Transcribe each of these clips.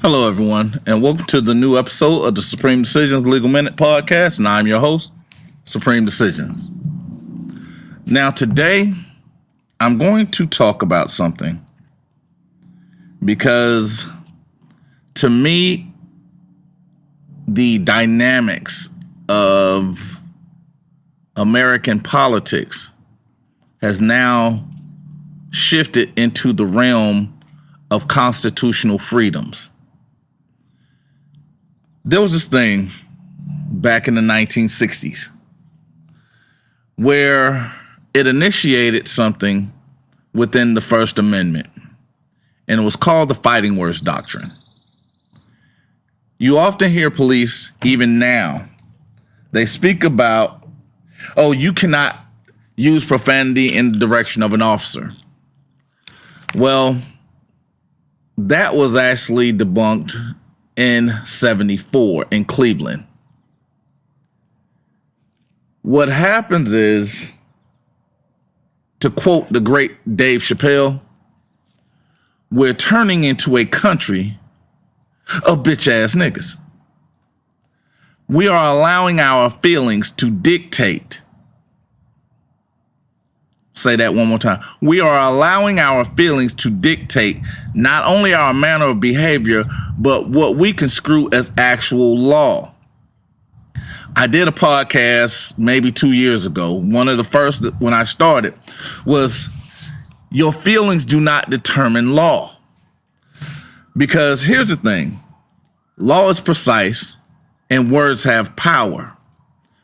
Hello, everyone, and welcome to the new episode of the Supreme Decisions Legal Minute Podcast, and I'm your host, Supreme Decisions. Now, today, I'm going to talk about something because, to me, the dynamics of American politics has now shifted into the realm of constitutional freedoms. There was this thing back in the 1960s where it initiated something within the First Amendment, and it was called the Fighting Words Doctrine. You often hear police, even now, they speak about, oh, you cannot use profanity in the direction of an officer. Well, that was actually debunked in 1974 in Cleveland. What happens is, to quote the great Dave Chappelle, we're turning into a country of bitch-ass niggas. We are allowing our feelings to dictate. Say that one more time. We are allowing our feelings to dictate not only our manner of behavior, but what we construe as actual law. I did a podcast maybe 2 years ago. One of the first when I started was your feelings do not determine law. Because here's the thing. Law is precise and words have power.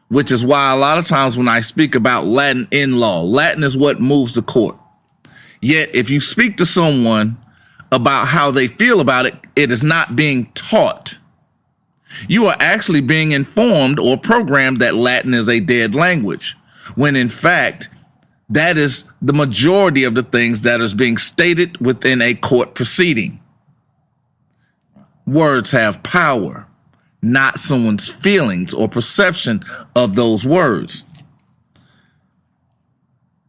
Which is why a lot of times when I speak about Latin in law, Latin is what moves the court. Yet if you speak to someone about how they feel about it, it is not being taught. You are actually being informed or programmed that Latin is a dead language, when in fact, that is the majority of the things that is being stated within a court proceeding. Words have power, not someone's feelings or perception of those words.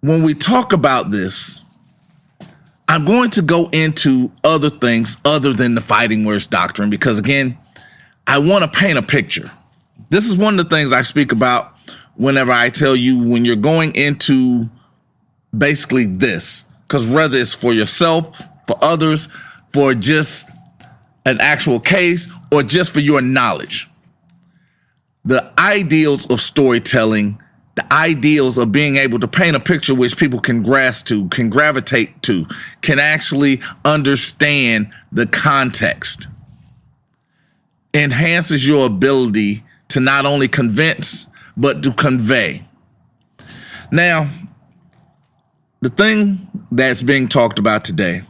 When we talk about this, I'm going to go into other things other than the Fighting Words Doctrine because, again, I want to paint a picture. This is one of the things I speak about whenever I tell you when you're going into basically this, because whether it's for yourself, for others, for just an actual case, or just for your knowledge. The ideals of storytelling, the ideals of being able to paint a picture which people can grasp to, can gravitate to, can actually understand the context, enhances your ability to not only convince, but to convey. Now, the thing that's being talked about today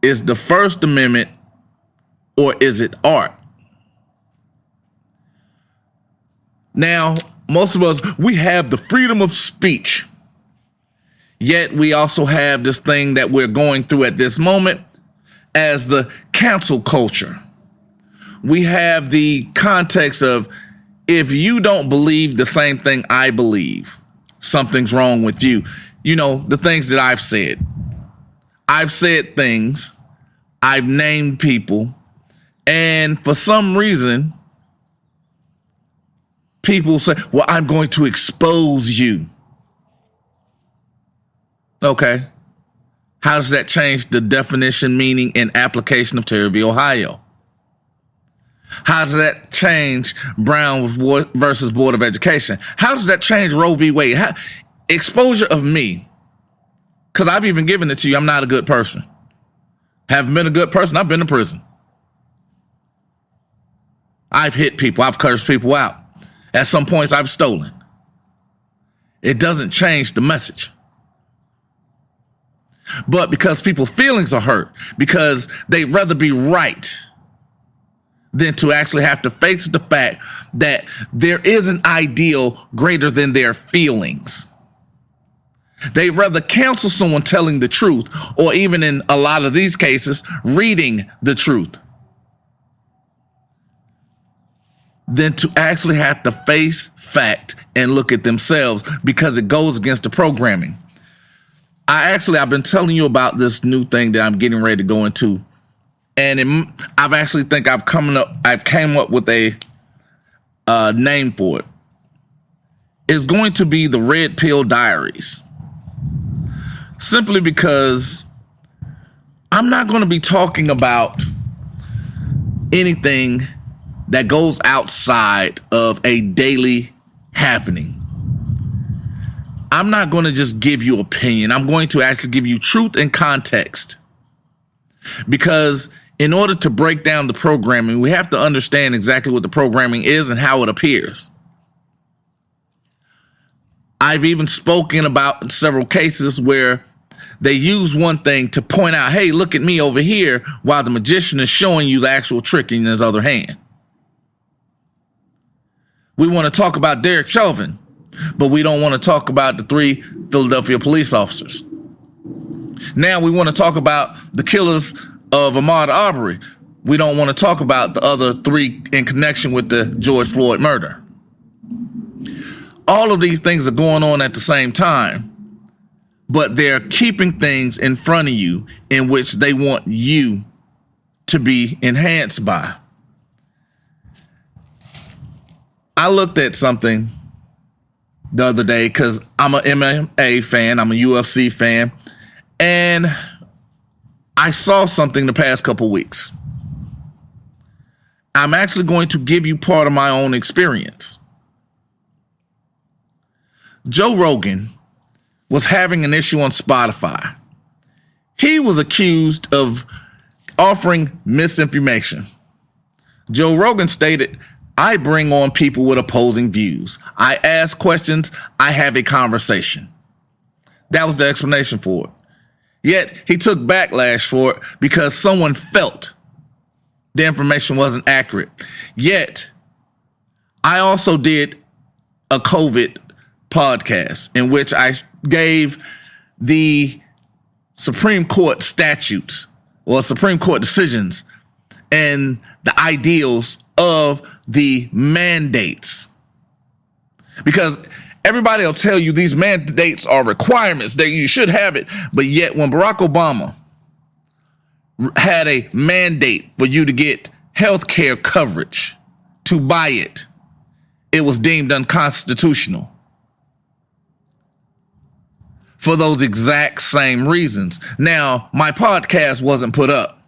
is the First Amendment, or is it art? Now, most of us, we have the freedom of speech. Yet we also have this thing that we're going through at this moment as the cancel culture. We have the context of, if you don't believe the same thing I believe, something's wrong with you. You know, the things that I've said. I've said things. I've named people. And for some reason, people say, well, I'm going to expose you. Okay. How does that change the definition, meaning, and application of Terry v. Ohio? How does that change Brown versus Board of Education? How does that change Roe v. Wade? Exposure of me, because I've even given it to you, I'm not a good person. Haven't been a good person, I've been to prison. I've hit people. I've cursed people out. At some points, I've stolen. It doesn't change the message. But because people's feelings are hurt, because they'd rather be right than to actually have to face the fact that there is an ideal greater than their feelings. They'd rather counsel someone telling the truth, or even in a lot of these cases, reading the truth, than to actually have to face fact and look at themselves, because it goes against the programming. I've been telling you about this new thing that I'm getting ready to go into and I've came up with a name for it. It's going to be the Red Pill Diaries. Simply because I'm not going to be talking about anything that goes outside of a daily happening. I'm not going to just give you opinion. I'm going to actually give you truth and context. Because in order to break down the programming, we have to understand exactly what the programming is and how it appears. I've even spoken about several cases where they use one thing to point out, hey, look at me over here, while the magician is showing you the actual trick in his other hand. We want to talk about Derek Chauvin, but we don't want to talk about the 3 Philadelphia police officers. Now we want to talk about the killers of Ahmaud Arbery. We don't want to talk about the other 3 in connection with the George Floyd murder. All of these things are going on at the same time, but they're keeping things in front of you in which they want you to be enhanced by. I looked at something the other day because I'm an MMA fan, I'm a UFC fan, and I saw something the past couple weeks. I'm actually going to give you part of my own experience. Joe Rogan was having an issue on Spotify. He was accused of offering misinformation. Joe Rogan stated, I bring on people with opposing views. I ask questions. I have a conversation. That was the explanation for it. Yet he took backlash for it because someone felt the information wasn't accurate. Yet I also did a COVID podcast in which I gave the Supreme Court statutes or Supreme Court decisions and the ideals of the mandates. Because everybody will tell you these mandates are requirements, that you should have it. But yet when Barack Obama had a mandate for you to get health care coverage, to buy it, it was deemed unconstitutional. For those exact same reasons. Now, my podcast wasn't put up.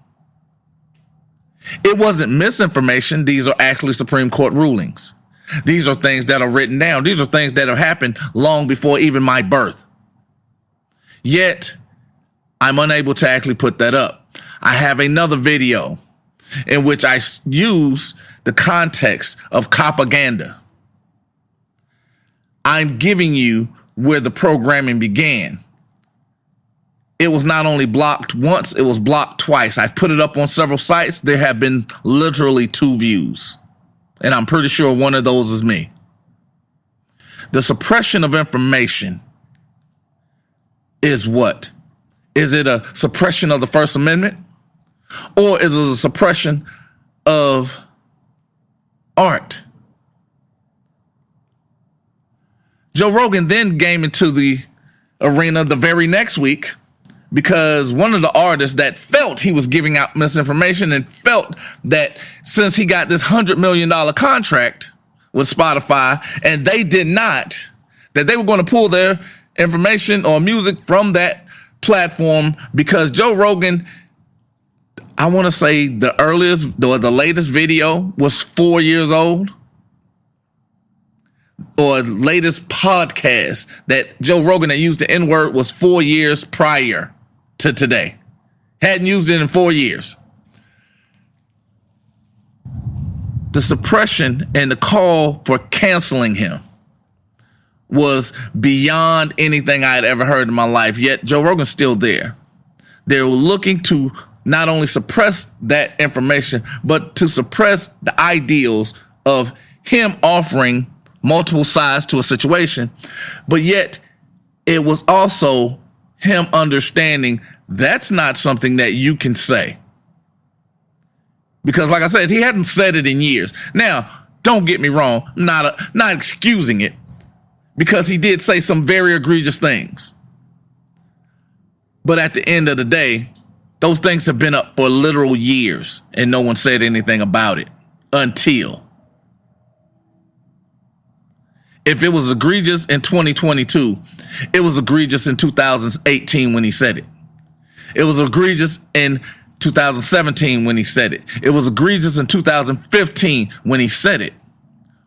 It wasn't misinformation. These are actually Supreme Court rulings. These are things that are written down. These are things that have happened long before even my birth. Yet, I'm unable to actually put that up. I have another video in which I use the context of propaganda. I'm giving you where the programming began. It was not only blocked once, it was blocked twice. I've put it up on several sites. There have been literally 2 views. And I'm pretty sure one of those is me. The suppression of information is what? Is it a suppression of the First Amendment? Or is it a suppression of art? Joe Rogan then came into the arena the very next week because one of the artists that felt he was giving out misinformation and felt that since he got this $100 million contract with Spotify and they did not, that they were going to pull their information or music from that platform because Joe Rogan, I want to say the latest video was 4 years old. Or latest podcast that Joe Rogan that used the N-word was 4 years prior to today. Hadn't used it in 4 years. The suppression and the call for canceling him was beyond anything I had ever heard in my life. Yet Joe Rogan's still there. They were looking to not only suppress that information, but to suppress the ideals of him offering multiple sides to a situation. But yet it was also him understanding that's not something that you can say. Because like I said, he hadn't said it in years. Now, don't get me wrong, not excusing it, because he did say some very egregious things. But at the end of the day, Those things have been up for literal years, and no one said anything about it until. If it was egregious in 2022, it was egregious in 2018 when he said it. It was egregious in 2017 when he said it. It was egregious in 2015 when he said it.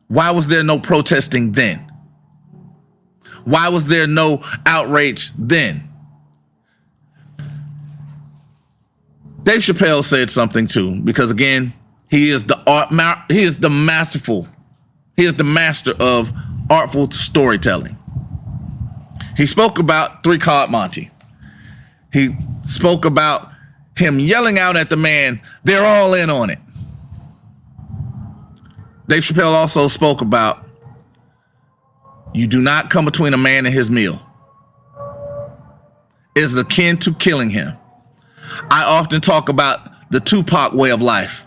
Why was there no protesting then? Why was there no outrage then? Dave Chappelle said something too, because again, he is the master of artful storytelling. He spoke about 3 Card Monty. He spoke about him yelling out at the man, "They're all in on it." Dave Chappelle also spoke about, "You do not come between a man and his meal. It's akin to killing him." I often talk about the Tupac way of life.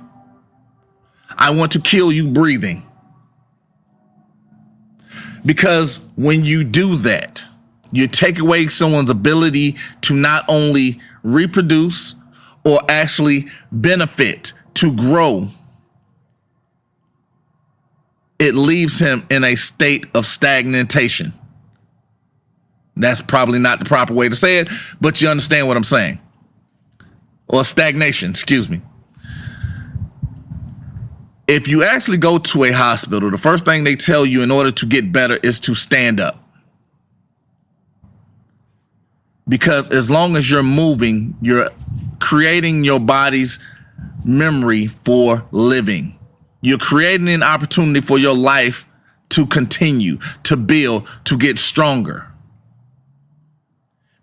I want to kill you breathing. Because when you do that, you take away someone's ability to not only reproduce or actually benefit, to grow. It leaves him in a state of stagnation. That's probably not the proper way to say it, but you understand what I'm saying. Or stagnation, excuse me. If you actually go to a hospital, the first thing they tell you in order to get better is to stand up. Because as long as you're moving, you're creating your body's memory for living. You're creating an opportunity for your life to continue, to build, to get stronger.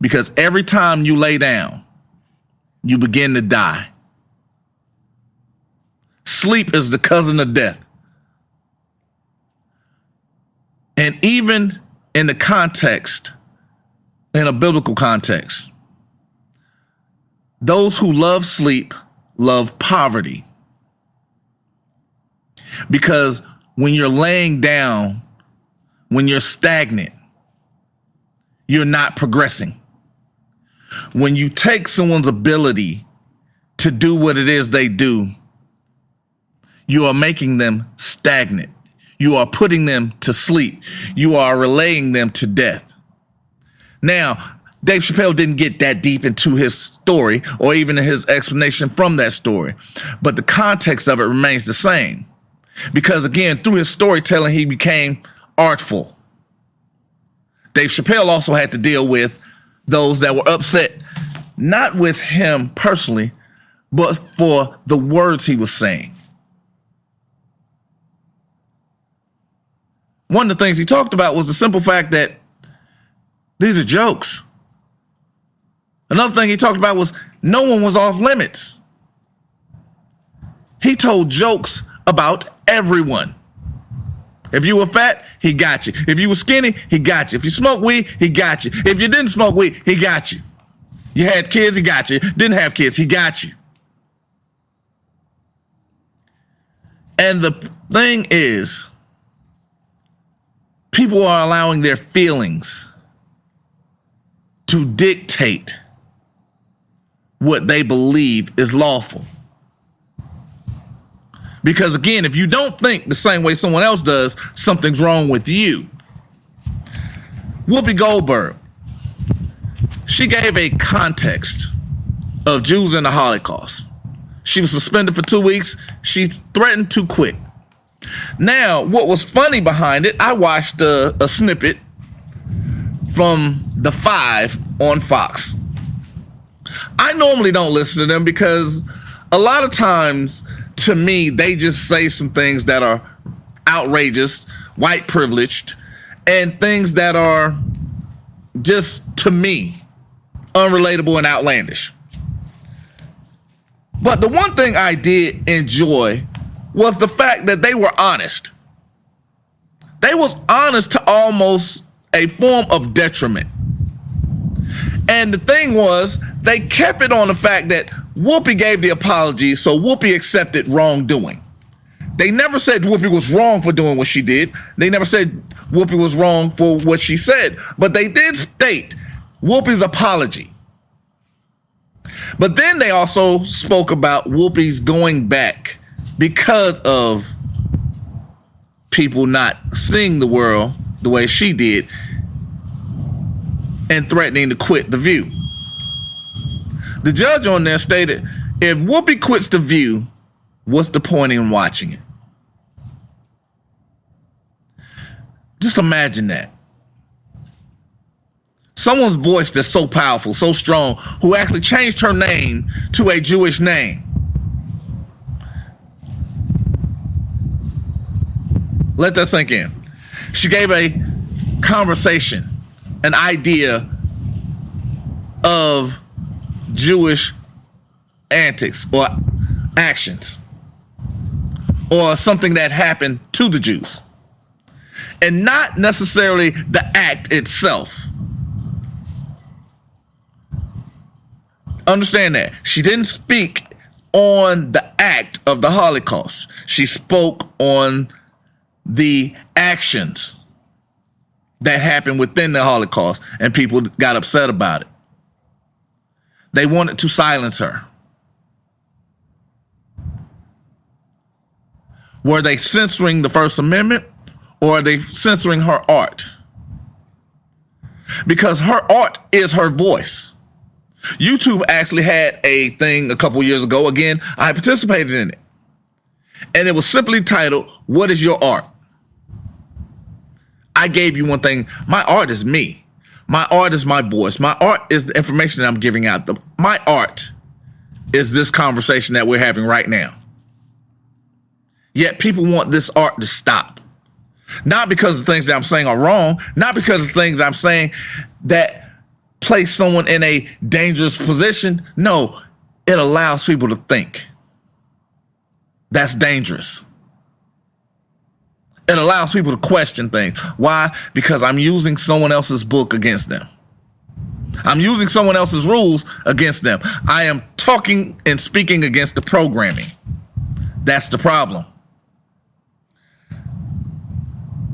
Because every time you lay down, you begin to die. Sleep is the cousin of death. And even in the context, in a biblical context, those who love sleep love poverty. Because when you're laying down, when you're stagnant, you're not progressing. When you take someone's ability to do what it is they do, you are making them stagnant. You are putting them to sleep. You are relaying them to death. Now, Dave Chappelle didn't get that deep into his story or even his explanation from that story, but the context of it remains the same. Because again, through his storytelling, he became artful. Dave Chappelle also had to deal with those that were upset, not with him personally, but for the words he was saying. One of the things he talked about was the simple fact that these are jokes. Another thing he talked about was no one was off limits. He told jokes about everyone. If you were fat, he got you. If you were skinny, he got you. If you smoked weed, he got you. If you didn't smoke weed, he got you. You had kids, he got you. Didn't have kids, he got you. And the thing is, people are allowing their feelings to dictate what they believe is lawful. Because again, if you don't think the same way someone else does, something's wrong with you. Whoopi Goldberg, she gave a context of Jews in the Holocaust. She was suspended for 2 weeks. She threatened to quit. Now, what was funny behind it, I watched a snippet from The Five on Fox. I normally don't listen to them because a lot of times, to me, they just say some things that are outrageous, white privileged, and things that are just, to me, unrelatable and outlandish. But the one thing I did enjoy was the fact that they were honest. They was honest to almost a form of detriment. And the thing was, they kept it on the fact that Whoopi gave the apology, so Whoopi accepted wrongdoing. They never said Whoopi was wrong for doing what she did. They never said Whoopi was wrong for what she said. But they did state Whoopi's apology. But then they also spoke about Whoopi's going back because of people not seeing the world the way she did and threatening to quit The View. The judge on there stated, if Whoopi quits The View, what's the point in watching it? Just imagine that. Someone's voice that's so powerful, so strong, who actually changed her name to a Jewish name. Let that sink in. She gave a conversation, an idea of Jewish antics or actions or something that happened to the Jews, and not necessarily the act itself. Understand that. She didn't speak on the act of the Holocaust. She spoke on the actions that happened within the Holocaust, and people got upset about it. They wanted to silence her. Were they censoring the First Amendment, or are they censoring her art? Because her art is her voice. YouTube actually had a thing a couple years ago. Again, I participated in it. And it was simply titled, "What is your art?" I gave you one thing. My art is me. My art is my voice. My art is the information that I'm giving out. My art is this conversation that we're having right now. Yet people want this art to stop. Not because the things that I'm saying are wrong, not because the things I'm saying that place someone in a dangerous position. No, it allows people to think. That's dangerous. It allows people to question things. Why? Because I'm using someone else's book against them. I'm using someone else's rules against them. I am talking and speaking against the programming. That's the problem.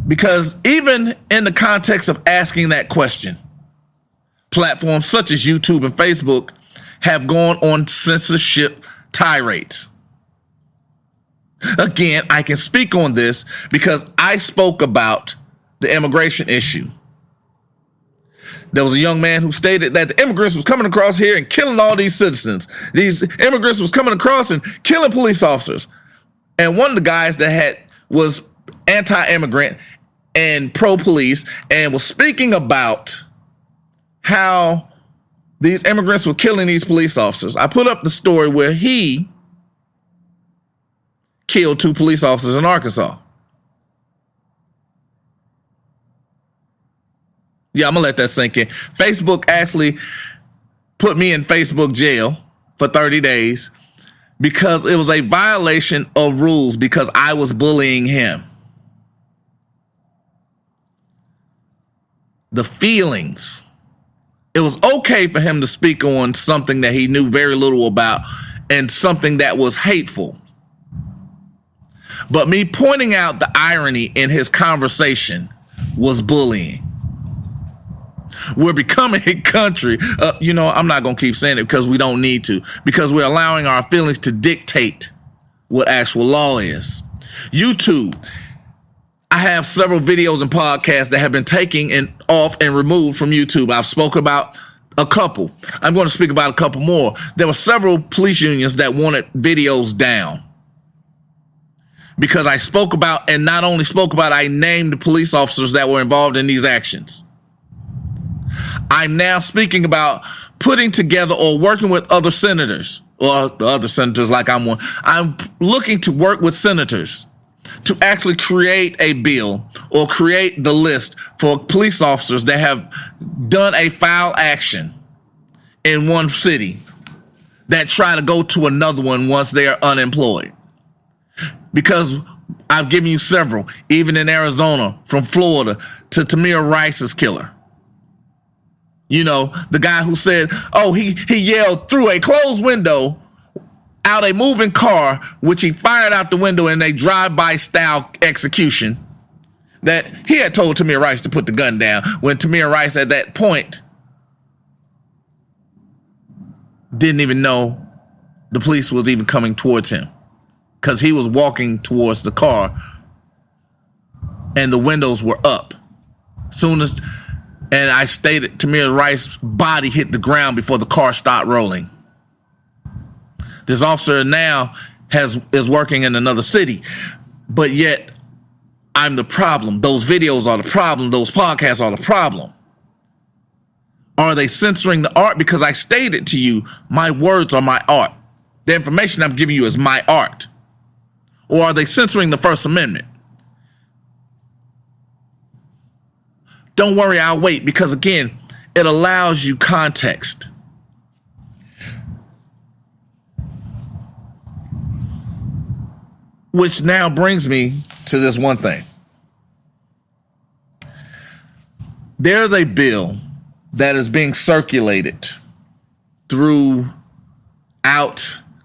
Because even in the context of asking that question, platforms such as YouTube and Facebook have gone on censorship tirades. Again, I can speak on this because I spoke about the immigration issue. There was a young man who stated that the immigrants was coming across here and killing all these citizens. These immigrants was coming across and killing police officers. And one of the guys that was anti-immigrant and pro-police and was speaking about how these immigrants were killing these police officers. I put up the story where he killed 2 police officers in Arkansas. Yeah, I'm gonna let that sink in. Facebook actually put me in Facebook jail for 30 days because it was a violation of rules because I was bullying him. The feelings. It was okay for him to speak on something that he knew very little about and something that was hateful. But me pointing out the irony in his conversation was bullying. We're becoming a country, I'm not going to keep saying it because we don't need to, because we're allowing our feelings to dictate what actual law is. YouTube, I have several videos and podcasts that have been taken off and removed from YouTube. I've spoken about a couple. I'm going to speak about a couple more. There were several police unions that wanted videos down because I spoke about, and not only spoke about, I named the police officers that were involved in these actions. I'm now speaking about putting together or working with other senators, or other senators like I'm one. I'm looking to work with senators to actually create a bill or create the list for police officers that have done a foul action in one city that try to go to another one once they are unemployed. Because I've given you several, even in Arizona, from Florida to Tamir Rice's killer. You know, the guy who said, he yelled through a closed window out a moving car, which he fired out the window in a drive-by style execution, that he had told Tamir Rice to put the gun down, when Tamir Rice at that point didn't even know the police was even coming towards him because he was walking towards the car and the windows were up. And I stated Tamir Rice's body hit the ground before the car stopped rolling. This officer now is working in another city, but yet I'm the problem. Those videos are the problem. Those podcasts are the problem. Are they censoring the art? Because I stated to you, my words are my art. The information I'm giving you is my art. Or are they censoring the First Amendment? Don't worry, I'll wait, because again, it allows you context. Which now brings me to this one thing. There's a bill that is being circulated throughout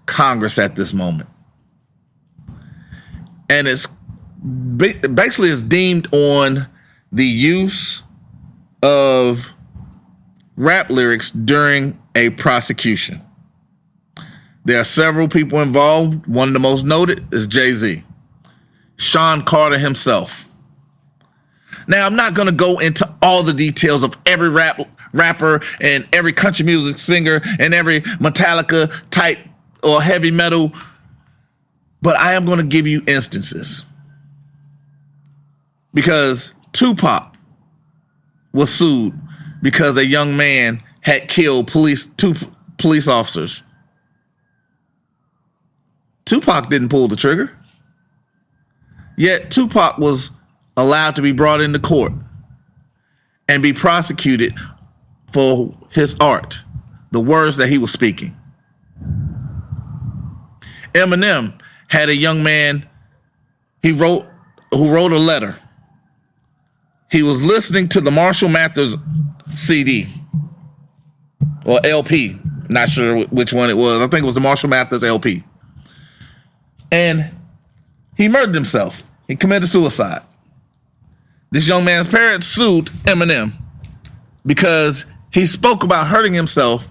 Congress at this moment. And it's basically is deemed on the use of rap lyrics during a prosecution. There are several people involved. One of the most noted is Jay-Z, Sean Carter himself. Now, I'm not going to go into all the details of every rapper and every country music singer and every Metallica type or heavy metal, but I am going to give you instances. Because Tupac was sued because a young man had killed two police officers. Tupac didn't pull the trigger. Yet Tupac was allowed to be brought into court and be prosecuted for his art, the words that he was speaking. Eminem had a young man who wrote a letter. He was listening to the Marshall Mathers CD or LP. Not sure which one it was. I think it was the Marshall Mathers LP. And he murdered himself. He committed suicide. This young man's parents sued Eminem because he spoke about hurting himself,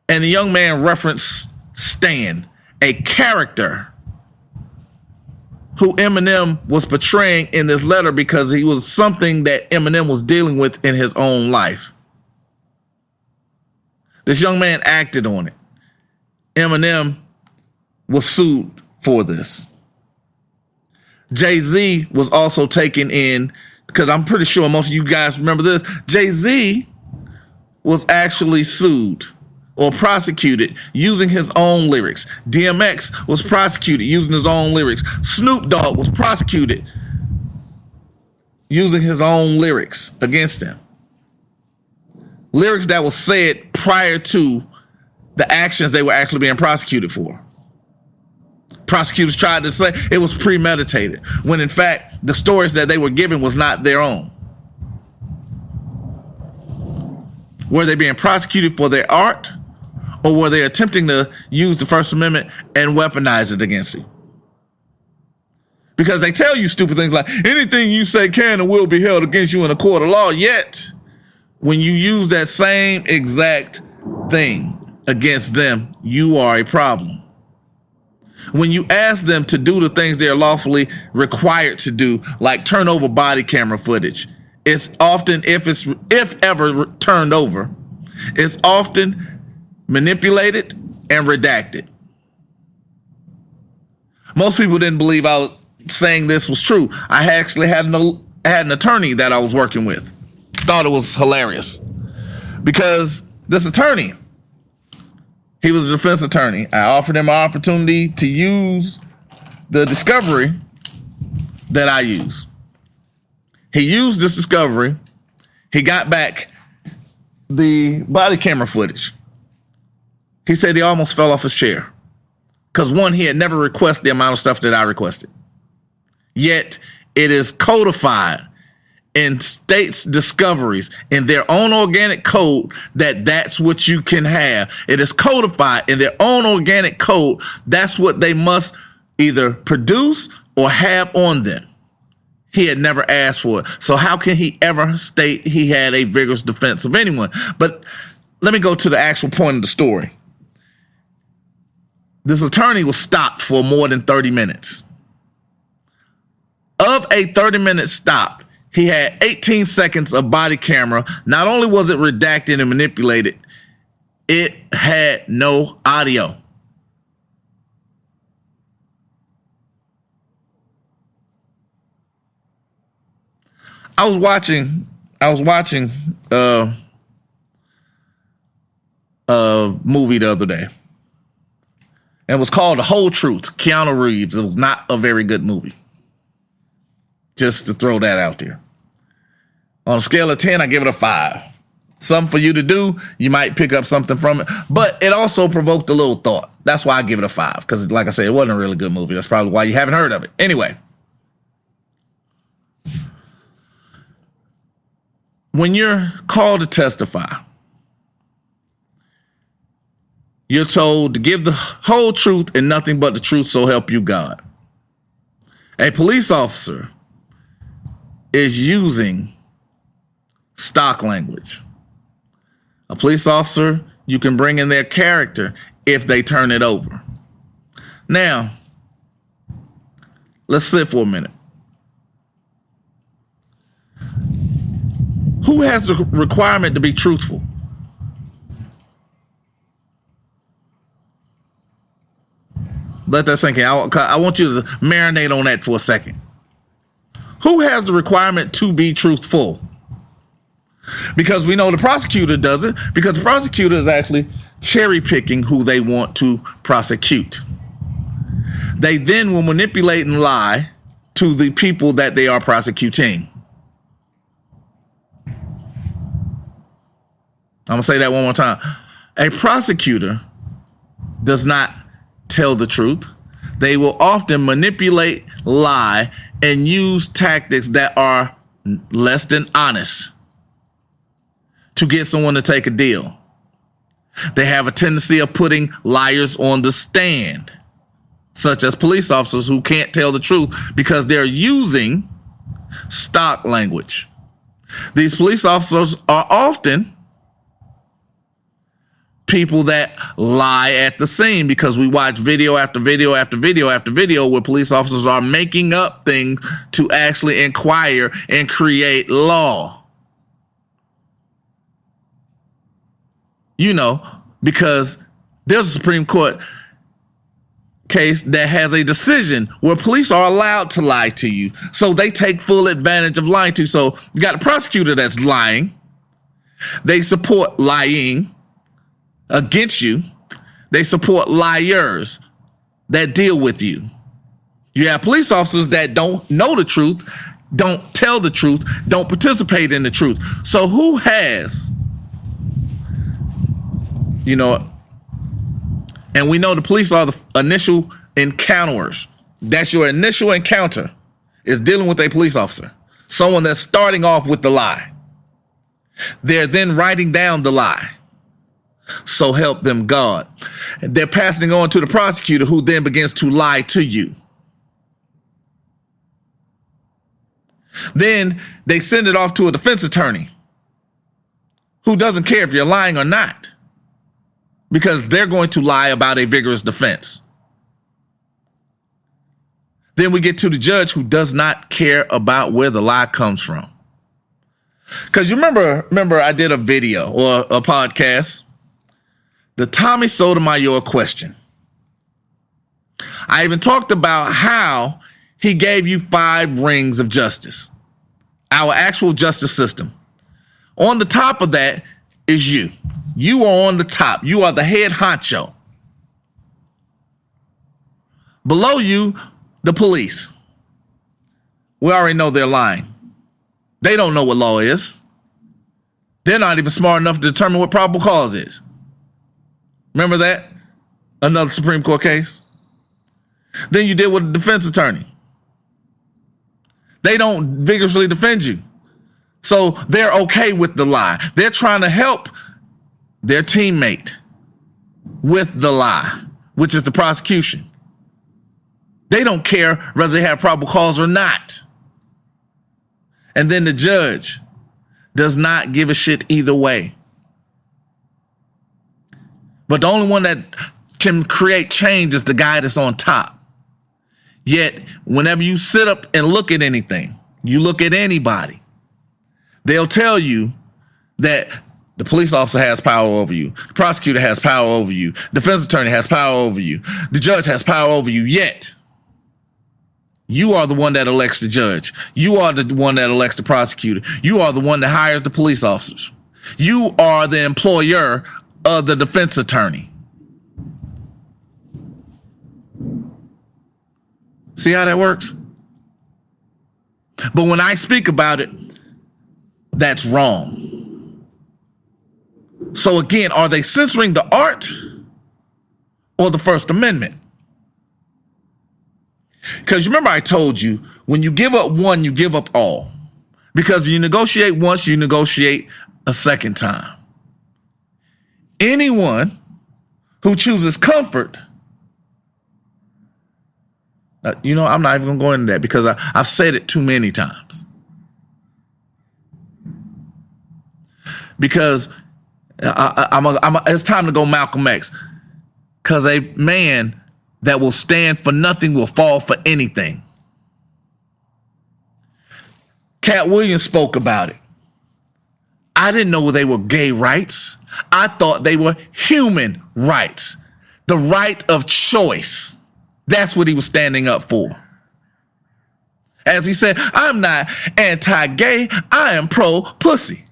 and the young man referenced Stan, a character who Eminem was portraying in this letter because he was something that Eminem was dealing with in his own life. This young man acted on it. Eminem was sued for this. Jay-Z was also taken in, because I'm pretty sure most of you guys remember this. Jay-Z was actually sued or prosecuted using his own lyrics. DMX was prosecuted using his own lyrics. Snoop Dogg was prosecuted using his own lyrics against him. Lyrics that was said prior to the actions they were actually being prosecuted for. Prosecutors tried to say it was premeditated, when in fact the stories that they were given was not their own. Were they being prosecuted for their art, or were they attempting to use the First Amendment and weaponize it against you? Because they tell you stupid things like anything you say can and will be held against you in a court of law, yet when you use that same exact thing against them, you are a problem. When you ask them to do the things they are lawfully required to do, like turn over body camera footage, it's often, if ever turned over, it's often manipulated and redacted. Most people didn't believe I was saying this was true. I actually had an attorney that I was working with. Thought it was hilarious because this attorney, he was a defense attorney. I offered him an opportunity to use the discovery that I use. He used this discovery. He got back the body camera footage. He said he almost fell off his chair because, one, he had never requested the amount of stuff that I requested. Yet it is codified in states' discoveries in their own organic code that that's what you can have. It is codified in their own organic code. That's what they must either produce or have on them. He had never asked for it. So how can he ever state he had a vigorous defense of anyone? But let me go to the actual point of the story. This attorney was stopped for more than 30 minutes. Of a 30-minute stop, he had 18 seconds of body camera. Not only was it redacted and manipulated, it had no audio. I was watching a movie the other day. And it was called The Whole Truth. Keanu Reeves. It was not a very good movie. Just to throw that out there. On a scale of 10, I give it a 5. Something for you to do. You might pick up something from it. But it also provoked a little thought. That's why I give it a 5. Because like I said, it wasn't a really good movie. That's probably why you haven't heard of it. Anyway. When you're called to testify, you're told to give the whole truth and nothing but the truth, so help you God. A police officer is using stock language. A police officer, you can bring in their character if they turn it over. Now, let's sit for a minute. Who has the requirement to be truthful? Let that sink in. I want you to marinate on that for a second. Who has the requirement to be truthful? Because we know the prosecutor does it, because the prosecutor is actually cherry picking who they want to prosecute. They then will manipulate and lie to the people that they are prosecuting. I'm going to say that one more time. A prosecutor does not tell the truth. They will often manipulate, lie, and use tactics that are less than honest to get someone to take a deal. They have a tendency of putting liars on the stand, such as police officers who can't tell the truth because they're using stock language. These police officers are often people that lie at the scene, because we watch video after video after video after video where police officers are making up things to actually inquire and create law. You know, because there's a Supreme Court case that has a decision where police are allowed to lie to you. So they take full advantage of lying to you. So you got a prosecutor that's lying. They support lying against you. They support liars that deal with you. You have police officers that don't know the truth, don't tell the truth, don't participate in the truth. So who has, you know, and we know the police are the initial encounterers. That's your initial encounter, is dealing with a police officer, someone that's starting off with the lie. They're then writing down the lie. So help them God. They're passing on to the prosecutor, who then begins to lie to you. Then they send it off to a defense attorney who doesn't care if you're lying or not, because they're going to lie about a vigorous defense. Then we get to the judge, who does not care about where the lie comes from. Because you remember I did a video or a podcast, the Tommy Sotomayor question. I even talked about how he gave you 5 rings of justice, our actual justice system. On the top of that is you. You are on the top. You are the head honcho. Below you, the police. We already know they're lying. They don't know what law is. They're not even smart enough to determine what probable cause is. Remember that? Another Supreme Court case. Then you deal with a defense attorney. They don't vigorously defend you. So they're okay with the lie. They're trying to help their teammate with the lie, which is the prosecution. They don't care whether they have probable cause or not. And then the judge does not give a shit either way. But the only one that can create change is the guy that's on top. Yet, whenever you sit up and look at anything, you look at anybody, they'll tell you that the police officer has power over you, the prosecutor has power over you, defense attorney has power over you, the judge has power over you, yet you are the one that elects the judge. You are the one that elects the prosecutor. You are the one that hires the police officers. You are the employer of the defense attorney. See how that works? But when I speak about it, that's wrong. So again, are they censoring the art or the First Amendment? Because remember I told you, when you give up one, you give up all. Because you negotiate once, you negotiate a second time. Anyone who chooses comfort, I'm not even going to go into that because I've said it too many times. Because it's time to go Malcolm X. Because a man that will stand for nothing will fall for anything. Cat Williams spoke about it. I didn't know they were gay rights. I thought they were human rights. The right of choice. That's what he was standing up for. As he said, I'm not anti-gay, I am pro-pussy.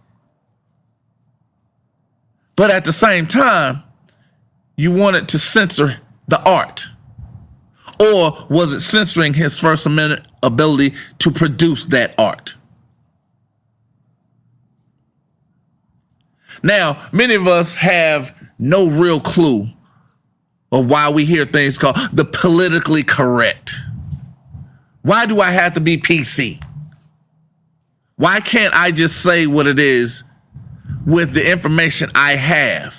But at the same time, you wanted to censor the art. Or was it censoring his First Amendment ability to produce that art? Now, many of us have no real clue of why we hear things called the politically correct. Why do I have to be PC? Why can't I just say what it is with the information I have?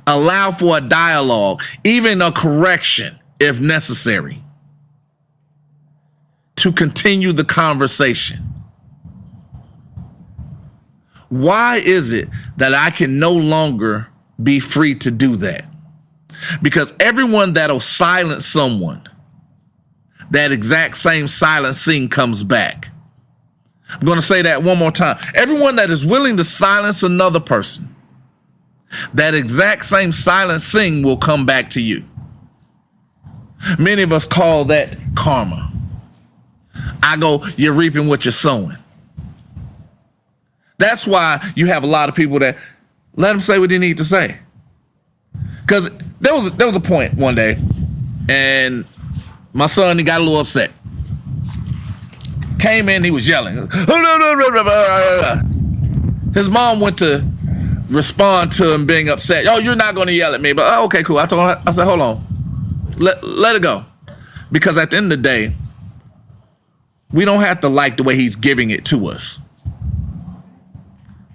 Allow for a dialogue, even a correction if necessary, to continue the conversation. Why is it that I can no longer be free to do that? Because everyone that'll silence someone, that exact same silencing comes back. I'm going to say that one more time. Everyone that is willing to silence another person, that exact same silencing will come back to you. Many of us call that karma. I go, you're reaping what you're sowing. That's why you have a lot of people that let them say what they need to say. Because there was a point one day, and my son, he got a little upset. Came in, he was yelling. His mom went to respond to him being upset. Oh, you're not going to yell at me. But okay, cool. I said, hold on. Let it go. Because at the end of the day, we don't have to like the way he's giving it to us.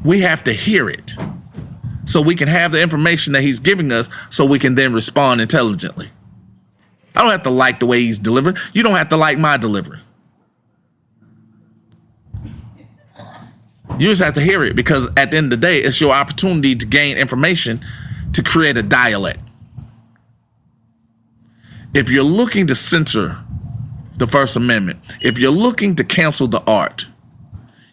We have to hear it so we can have the information that he's giving us so we can then respond intelligently. I don't have to like the way he's delivering. You don't have to like my delivery. You just have to hear it because at the end of the day, it's your opportunity to gain information to create a dialect. If you're looking to censor the First Amendment, if you're looking to cancel the art,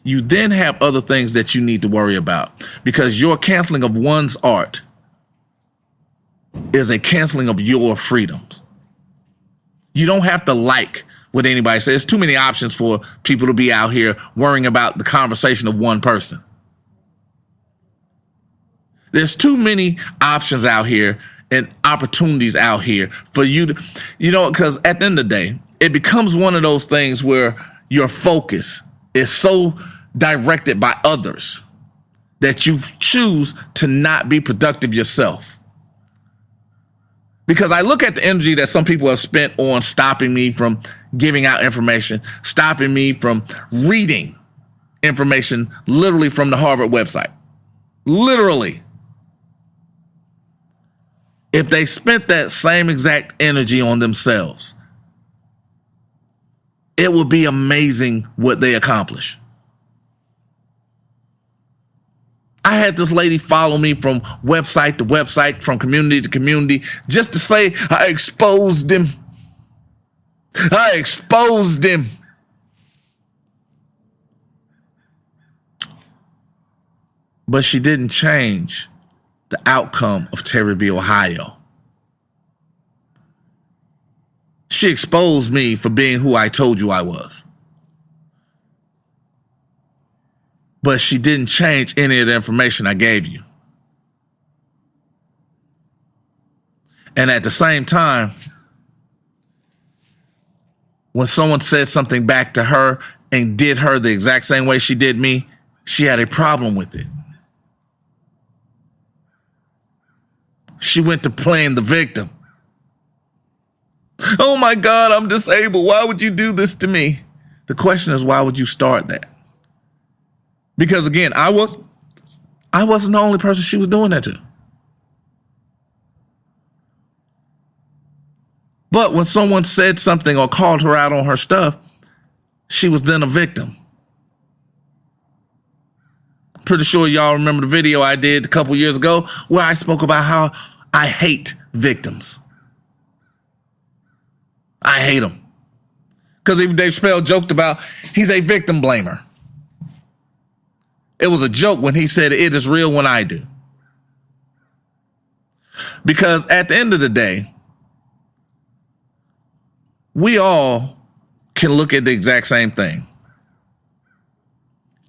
you then have other things that you need to worry about because your canceling of one's art is a canceling of your freedoms. You don't have to like what anybody says. There's too many options for people to be out here worrying about the conversation of one person. There's too many options out here and opportunities out here for you to, because at the end of the day, it becomes one of those things where your focus is so directed by others that you choose to not be productive yourself. Because I look at the energy that some people have spent on stopping me from giving out information, stopping me from reading information literally from the Harvard website. Literally. If they spent that same exact energy on themselves, it would be amazing what they accomplish. I had this lady follow me from website to website, from community to community, just to say I exposed him. I exposed him. But she didn't change the outcome of Terryville, Ohio. She exposed me for being who I told you I was. But she didn't change any of the information I gave you. And at the same time, when someone said something back to her and did her the exact same way she did me, she had a problem with it. She went to playing the victim. Oh my God, I'm disabled. Why would you do this to me? The question is, why would you start that? Because again, I wasn't the only person she was doing that to. But when someone said something or called her out on her stuff, she was then a victim. Pretty sure y'all remember the video I did a couple years ago where I spoke about how I hate victims. I hate them. Because even Dave Chappelle joked about he's a victim blamer. It was a joke when he said it is real when I do. Because at the end of the day, we all can look at the exact same thing.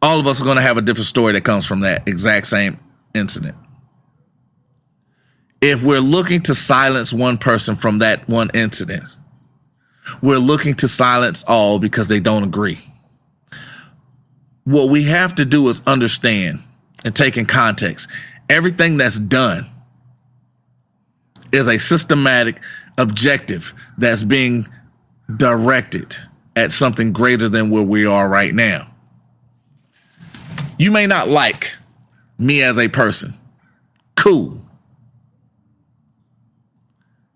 All of us are going to have a different story that comes from that exact same incident. If we're looking to silence one person from that one incident, we're looking to silence all because they don't agree. What we have to do is understand and take in context. Everything that's done is a systematic objective that's being directed at something greater than where we are right now. You may not like me as a person. Cool.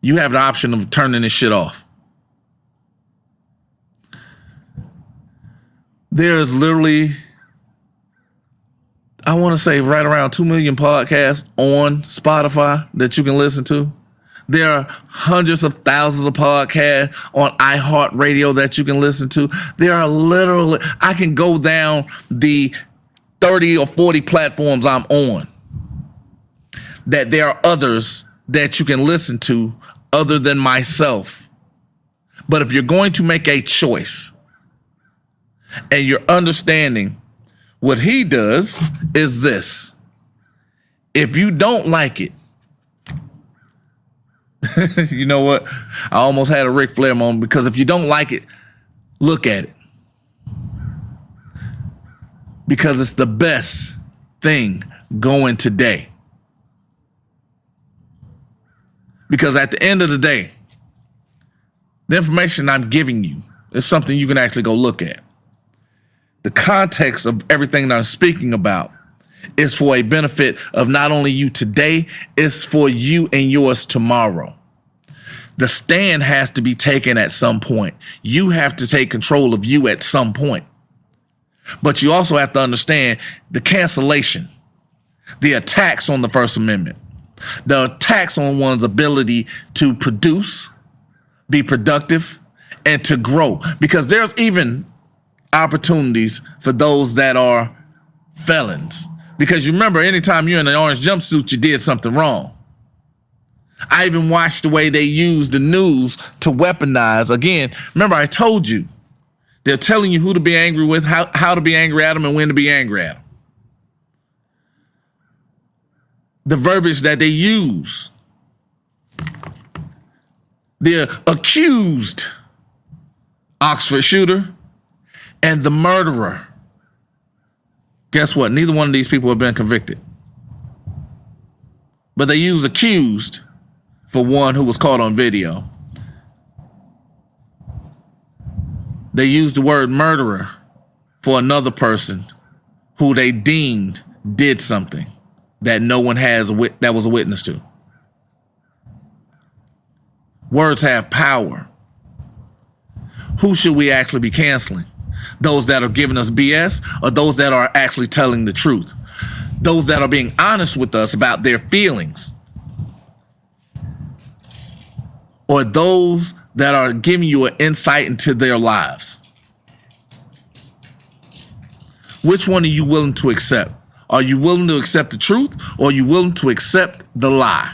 You have the option of turning this shit off. There's literally, I want to say right around 2 million podcasts on Spotify that you can listen to. There are hundreds of thousands of podcasts on iHeartRadio that you can listen to. There are literally, I can go down the 30 or 40 platforms I'm on, that there are others that you can listen to other than myself. But if you're going to make a choice and you're understanding what he does is this: if you don't like it, you know what? I almost had a Ric Flair moment, because if you don't like it, look at it. Because it's the best thing going today. Because at the end of the day, the information I'm giving you is something you can actually go look at. The context of everything that I'm speaking about is for a benefit of not only you today, it's for you and yours tomorrow. The stand has to be taken at some point. You have to take control of you at some point. But you also have to understand the cancellation, the attacks on the First Amendment, the attacks on one's ability to produce, be productive, and to grow. Because there's even opportunities for those that are felons. Because you remember, anytime you're in an orange jumpsuit, you did something wrong. I even watched the way they use the news to weaponize. Again, remember I told you, they're telling you who to be angry with, how to be angry at them, and when to be angry at them. The verbiage that they use. The accused Oxford shooter and the murderer. Guess what? Neither one of these people have been convicted. But they use accused for one who was caught on video. They used the word murderer for another person who they deemed did something that no one that was a witness to. Words have power. Who should we actually be canceling? Those that are giving us BS, or those that are actually telling the truth? Those that are being honest with us about their feelings, or those that are giving you an insight into their lives? Which one are you willing to accept? Are you willing to accept the truth, or are you willing to accept the lie?